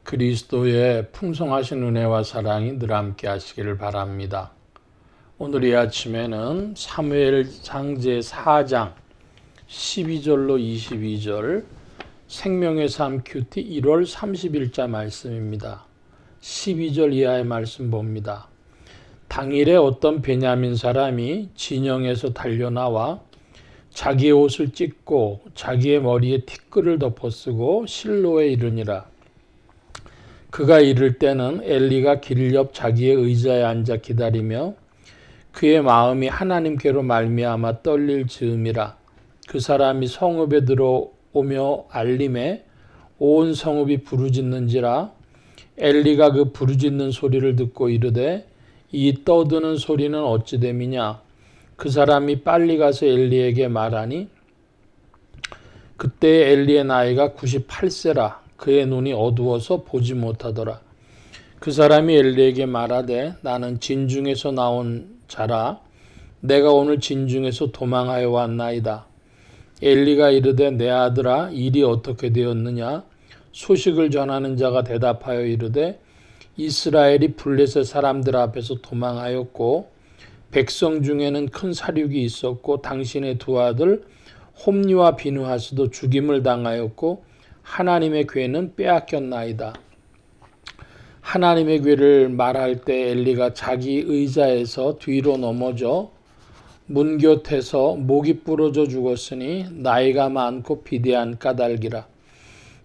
그리스도의 풍성하신 은혜와 사랑이 늘 함께 하시기를 바랍니다. 오늘 이 아침에는 사무엘상 제4장 12절로 22절 생명의 삶 큐티 1월 30일자 말씀입니다. 12절 이하의 말씀 봅니다. 당일에 어떤 베냐민 사람이 진영에서 달려나와 자기의 옷을 찢고 자기의 머리에 티끌을 덮어쓰고 실로에 이르니라. 그가 이를 때는 엘리가 길 옆 자기의 의자에 앉아 기다리며 그의 마음이 하나님께로 말미암아 떨릴 즈음이라. 그 사람이 성읍에 들어오며 알림에 온 성읍이 부르짖는지라. 엘리가 그 부르짖는 소리를 듣고 이르되 이 떠드는 소리는 어찌 됨이냐. 그 사람이 빨리 가서 엘리에게 말하니 그때 엘리의 나이가 98세라. 그의 눈이 어두워서 보지 못하더라. 그 사람이 엘리에게 말하되 나는 진중에서 나온 자라. 내가 오늘 진중에서 도망하여 왔나이다. 엘리가 이르되 내 아들아 일이 어떻게 되었느냐. 소식을 전하는 자가 대답하여 이르되 이스라엘이 블레셋 사람들 앞에서 도망하였고 백성 중에는 큰 사륙이 있었고 당신의 두 아들 홈니와 비느하스도 죽임을 당하였고 하나님의 괴는 빼앗겼나이다. 하나님의 괴를 말할 때 엘리가 자기 의자에서 뒤로 넘어져 문 곁에서 목이 부러져 죽었으니 나이가 많고 비대한 까닭이라.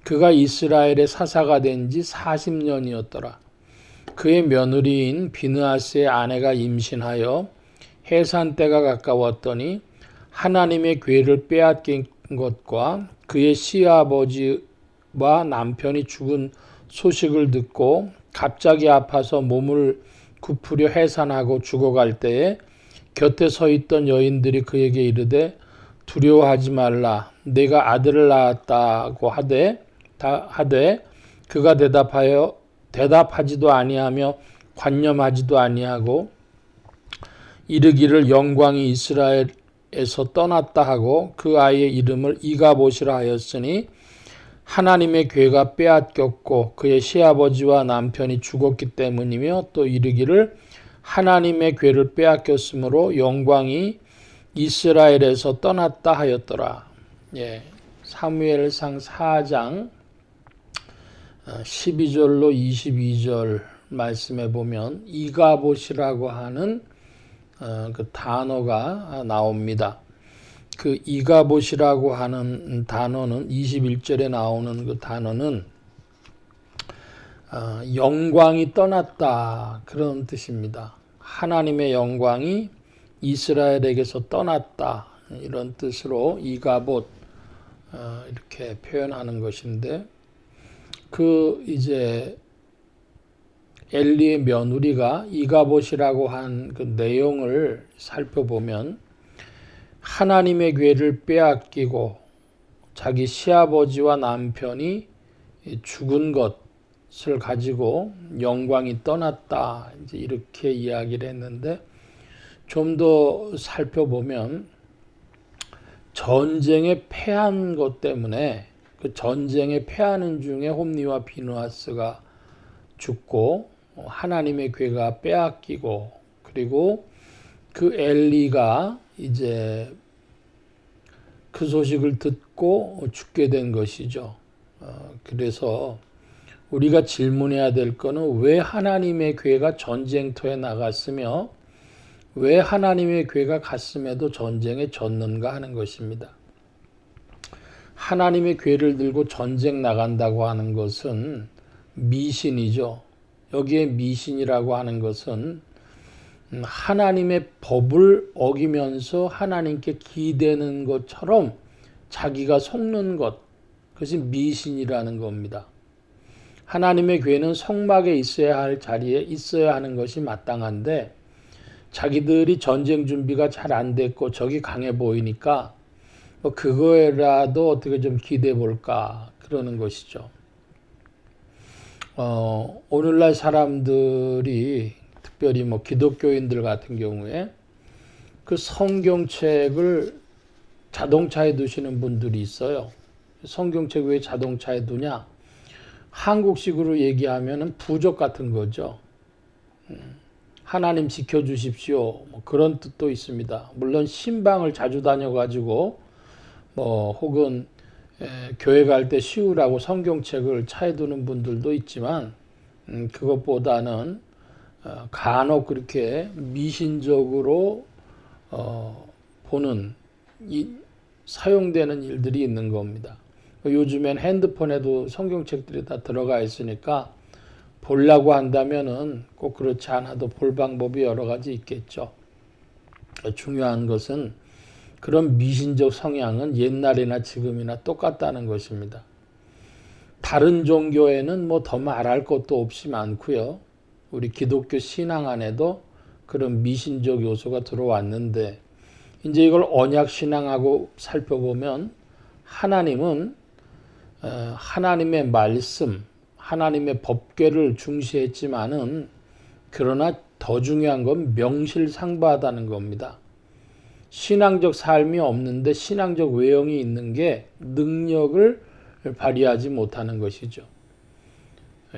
그가 이스라엘의 사사가 된 지 40년이었더라. 그의 며느리인 비느하스의 아내가 임신하여 해산 때가 가까웠더니 하나님의 괴를 빼앗긴 것과 그의 시아버지와 남편이 죽은 소식을 듣고 갑자기 아파서 몸을 굽으려 해산하고 죽어갈 때에 곁에 서 있던 여인들이 그에게 이르되 두려워하지 말라. 내가 아들을 낳았다고 하되 그가 대답하지도 아니하며 관념하지도 아니하고 이르기를 영광이 이스라엘에서 떠났다 하고 그 아이의 이름을 이가봇이라 하였으니 하나님의 괴가 빼앗겼고 그의 시아버지와 남편이 죽었기 때문이며 또 이르기를 하나님의 괴를 빼앗겼으므로 영광이 이스라엘에서 떠났다 하였더라. 사무엘상 4장 12절로 22절 말씀에 보면 이가봇이라고 하는 그 단어가 나옵니다. 그 이가봇이라고 하는 단어는 21절에 나오는 그 단어는 영광이 떠났다 그런 뜻입니다. 하나님의 영광이 이스라엘에게서 떠났다 이런 뜻으로 이가봇 이렇게 표현하는 것인데 이제 엘리의 며느리가 이가봇이라고 한 그 내용을 살펴보면 하나님의 괴를 빼앗기고 자기 시아버지와 남편이 죽은 것을 가지고 영광이 떠났다 이제 이렇게 이야기를 했는데 좀 더 살펴보면 전쟁에 패한 것 때문에 그 전쟁에 패하는 중에 홈니와 비느하스가 죽고 하나님의 괴가 빼앗기고 그리고 그 엘리가 이제 그 소식을 듣고 죽게 된 것이죠. 그래서 우리가 질문해야 될 거는 왜 하나님의 괴가 전쟁터에 나갔으며 왜 하나님의 괴가 갔음에도 전쟁에 졌는가 하는 것입니다. 하나님의 괴를 들고 전쟁 나간다고 하는 것은 미신이죠. 여기에 미신이라고 하는 것은 하나님의 법을 어기면서 하나님께 기대는 것처럼 자기가 속는 것, 그것이 미신이라는 겁니다. 하나님의 괴는 성막에 있어야 할 자리에 있어야 하는 것이 마땅한데 자기들이 전쟁 준비가 잘 안 됐고 적이 강해 보이니까 그거라도 어떻게 좀 기대해 볼까 그러는 것이죠. 오늘날 사람들이 특별히 기독교인들 같은 경우에 그 성경책을 자동차에 두시는 분들이 있어요. 성경책 왜 자동차에 두냐? 한국식으로 얘기하면은 부족 같은 거죠. 하나님 지켜주십시오. 뭐 그런 뜻도 있습니다. 물론 신방을 자주 다녀가지고 뭐 혹은 교회 갈 때 쉬우라고 성경책을 차에 두는 분들도 있지만 그것보다는 간혹 그렇게 미신적으로 보는 사용되는 일들이 있는 겁니다. 요즘엔 핸드폰에도 성경책들이 다 들어가 있으니까 보려고 한다면은 꼭 그렇지 않아도 볼 방법이 여러 가지 있겠죠. 중요한 것은 그런 미신적 성향은 옛날이나 지금이나 똑같다는 것입니다. 다른 종교에는 뭐 더 말할 것도 없이 많고요. 우리 기독교 신앙 안에도 그런 미신적 요소가 들어왔는데 이제 이걸 언약 신앙하고 살펴보면 하나님은 하나님의 말씀, 하나님의 법궤를 중시했지만은 그러나 더 중요한 건 명실상부하다는 겁니다. 신앙적 삶이 없는데 신앙적 외형이 있는 게 능력을 발휘하지 못하는 것이죠.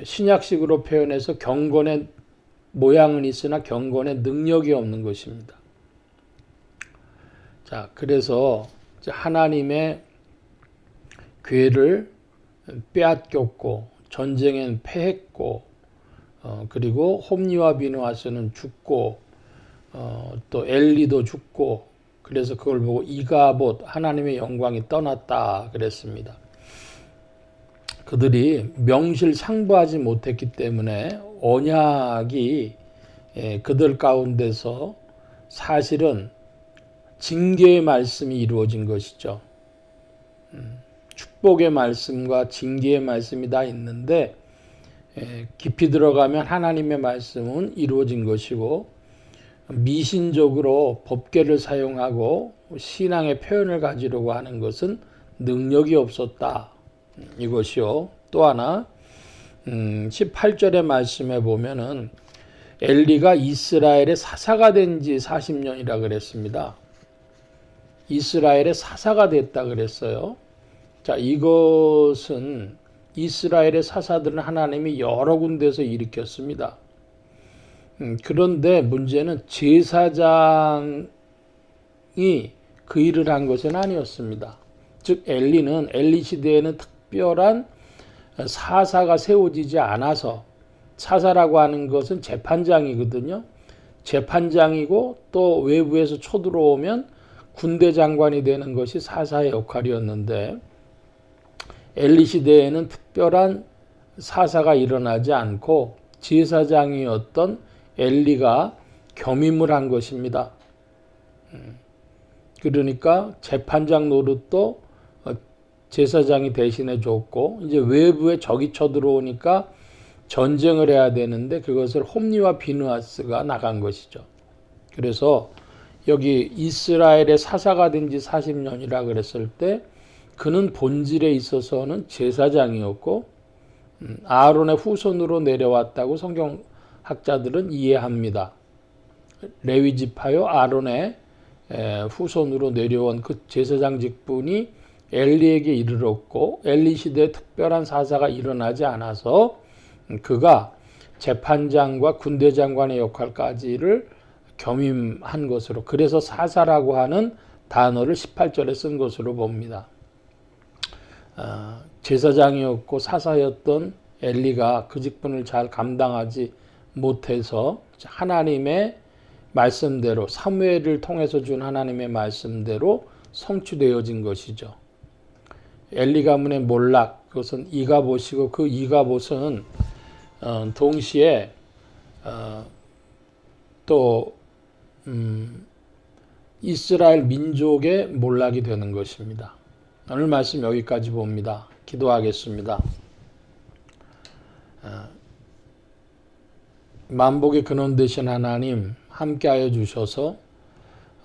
신약식으로 표현해서 경건의 모양은 있으나 경건의 능력이 없는 것입니다. 자, 그래서 하나님의 궤를 빼앗겼고 전쟁엔 패했고 그리고 홈리와 비느하스는 죽고 또 엘리도 죽고 그래서 그걸 보고 이가봇 하나님의 영광이 떠났다 그랬습니다. 그들이 명실상부하지 못했기 때문에 언약이 그들 가운데서 사실은 징계의 말씀이 이루어진 것이죠. 축복의 말씀과 징계의 말씀이 다 있는데 깊이 들어가면 하나님의 말씀은 이루어진 것이고 미신적으로 법궤를 사용하고 신앙의 표현을 가지려고 하는 것은 능력이 없었다. 이것이요. 또 하나 18절의 말씀에 보면은 엘리가 이스라엘의 사사가 된 지 40년이라 그랬습니다. 이스라엘의 사사가 됐다 그랬어요. 자, 이것은 이스라엘의 사사들은 하나님이 여러 군데서 일으켰습니다. 그런데 문제는 제사장이 그 일을 한 것은 아니었습니다. 즉 엘리는 엘리 시대에는 특별한 사사가 세워지지 않아서 사사라고 하는 것은 재판장이거든요. 재판장이고 또 외부에서 쳐들어오면 군대 장관이 되는 것이 사사의 역할이었는데 엘리 시대에는 특별한 사사가 일어나지 않고 제사장이었던 엘리가 겸임을 한 것입니다. 그러니까 재판장 노릇도 제사장이 대신해 줬고 이제 외부에 적이 쳐들어오니까 전쟁을 해야 되는데 그것을 홈리와 비느하스가 나간 것이죠. 그래서 여기 이스라엘의 사사가 된 지 40년이라 그랬을 때 그는 본질에 있어서는 제사장이었고 아론의 후손으로 내려왔다고 성경학자들은 이해합니다. 레위 지파요 아론의 후손으로 내려온 그 제사장 직분이 엘리에게 이르렀고 엘리 시대에 특별한 사사가 일어나지 않아서 그가 재판장과 군대 장관의 역할까지를 겸임한 것으로 그래서 사사라고 하는 단어를 18절에 쓴 것으로 봅니다. 제사장이었고 사사였던 엘리가 그 직분을 잘 감당하지 못해서 하나님의 말씀대로 사무엘을 통해서 준 하나님의 말씀대로 성취되어진 것이죠. 엘리 가문의 몰락 그것은 이가봇이고 그 이가봇은 동시에 또 이스라엘 민족의 몰락이 되는 것입니다. 오늘 말씀 여기까지 봅니다. 기도하겠습니다. 만복의 근원 되신 하나님 함께하여 주셔서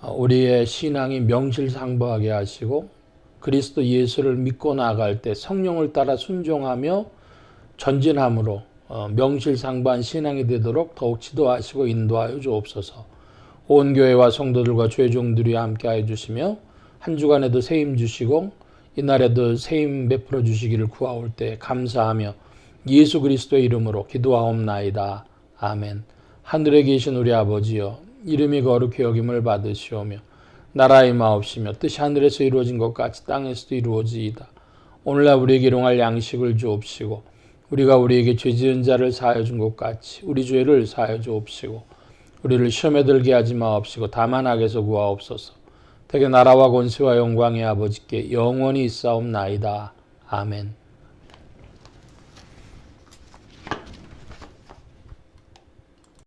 우리의 신앙이 명실상부하게 하시고 그리스도 예수를 믿고 나아갈 때 성령을 따라 순종하며 전진함으로 명실상부한 신앙이 되도록 더욱 지도하시고 인도하여 주옵소서. 온 교회와 성도들과 죄종들이 함께하여 주시며 한 주간에도 세임 주시고 이날에도 세임 베풀어 주시기를 구하올 때 감사하며 예수 그리스도의 이름으로 기도하옵나이다. 아멘. 하늘에 계신 우리 아버지여, 이름이 거룩히 여김을 받으시오며 나라의 마옵시며 뜻이 하늘에서 이루어진 것 같이 땅에서도 이루어지이다. 오늘날 우리에게 일용할 양식을 주옵시고 우리가 우리에게 죄 지은 자를 사하여 준 것 같이 우리 죄를 사하여 주옵시고 우리를 시험에 들게 하지 마옵시고 다만 악에서 구하옵소서. 대개 나라와 권세와 영광의 아버지께 영원히 있사옵나이다. 아멘.